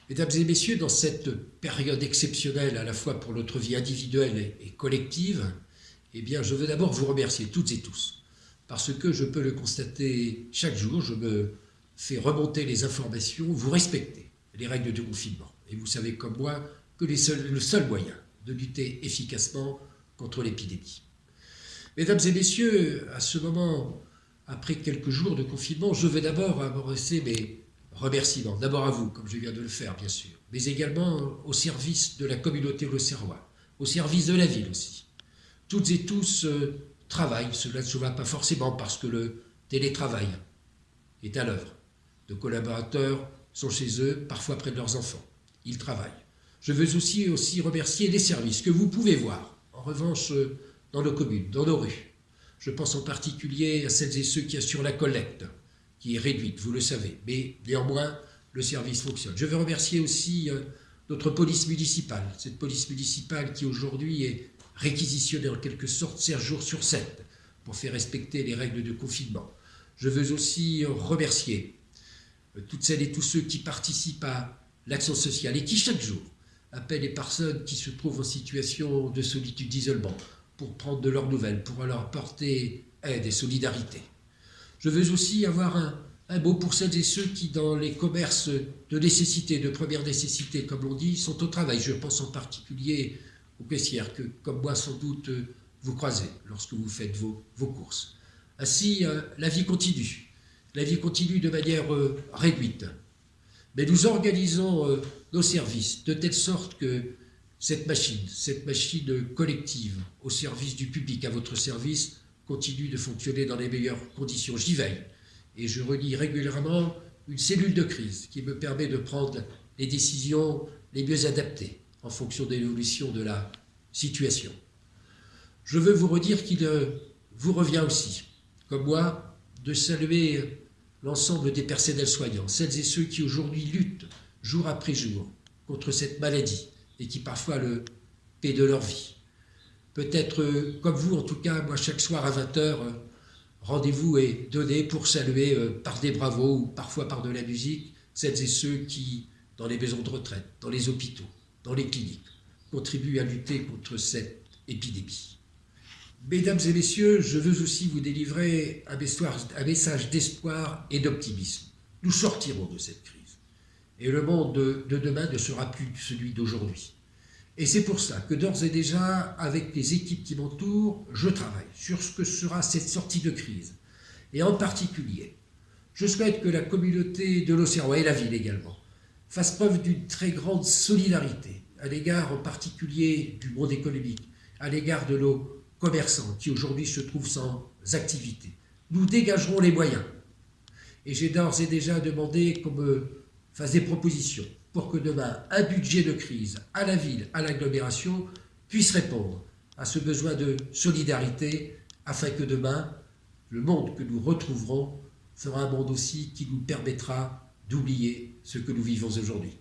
Mesdames et messieurs, dans cette période exceptionnelle à la fois pour notre vie individuelle et collective, eh bien, je veux d'abord vous remercier toutes et tous, parce que je peux le constater chaque jour, je me fais remonter les informations, vous respectez les règles de confinement. Et vous savez comme moi que le seul moyen de lutter efficacement contre l'épidémie. Mesdames et messieurs, à ce moment, après quelques jours de confinement, je veux d'abord adresser mes remerciements, d'abord à vous, comme je viens de le faire bien sûr, mais également au service de la communauté auxerroise, au service de la ville aussi. Toutes et tous travaillent, cela ne se voit pas forcément parce que le télétravail est à l'œuvre. De collaborateurs sont chez eux, parfois près de leurs enfants. Ils travaillent. Je veux aussi remercier les services que vous pouvez voir, en revanche, dans nos communes, dans nos rues. Je pense en particulier à celles et ceux qui assurent la collecte, qui est réduite, vous le savez, mais néanmoins, le service fonctionne. Je veux remercier aussi notre police municipale, cette police municipale qui aujourd'hui est réquisitionnée en quelque sorte 7 jours sur 7 pour faire respecter les règles de confinement. Je veux aussi remercier toutes celles et tous ceux qui participent à l'action sociale et qui chaque jour appellent les personnes qui se trouvent en situation de solitude, d'isolement, pour prendre de leurs nouvelles, pour leur apporter aide et solidarité. Je veux aussi avoir un mot pour celles et ceux qui, dans les commerces de nécessité, de première nécessité, comme l'on dit, sont au travail. Je pense en particulier aux caissières que, comme moi sans doute, vous croisez lorsque vous faites vos courses. Ainsi, la vie continue. La vie continue de manière réduite. Mais nous organisons nos services de telle sorte que cette machine collective au service du public, à votre service, continue de fonctionner dans les meilleures conditions. J'y veille et je relie régulièrement une cellule de crise qui me permet de prendre les décisions les mieux adaptées en fonction de l'évolution de la situation. Je veux vous redire qu'il vous revient aussi, comme moi, de saluer l'ensemble des personnels soignants, celles et ceux qui aujourd'hui luttent jour après jour contre cette maladie et qui parfois le paient de leur vie. Peut-être comme vous, en tout cas, moi chaque soir à 20h, rendez-vous est donné pour saluer par des bravos ou parfois par de la musique, celles et ceux qui, dans les maisons de retraite, dans les hôpitaux, dans les cliniques, contribuent à lutter contre cette épidémie. Mesdames et messieurs, je veux aussi vous délivrer un message d'espoir et d'optimisme. Nous sortirons de cette crise. Et le monde de demain ne sera plus celui d'aujourd'hui. Et c'est pour ça que d'ores et déjà, avec les équipes qui m'entourent, je travaille sur ce que sera cette sortie de crise. Et en particulier, je souhaite que la communauté de l'Auxerrois et la ville également fasse preuve d'une très grande solidarité à l'égard en particulier du monde économique, à l'égard de nos commerçants qui aujourd'hui se trouvent sans activité. Nous dégagerons les moyens. Et j'ai d'ores et déjà demandé qu'on me fasse des propositions pour que demain, un budget de crise à la ville, à l'agglomération, puisse répondre à ce besoin de solidarité afin que demain, le monde que nous retrouverons sera un monde aussi qui nous permettra d'oublier ce que nous vivons aujourd'hui.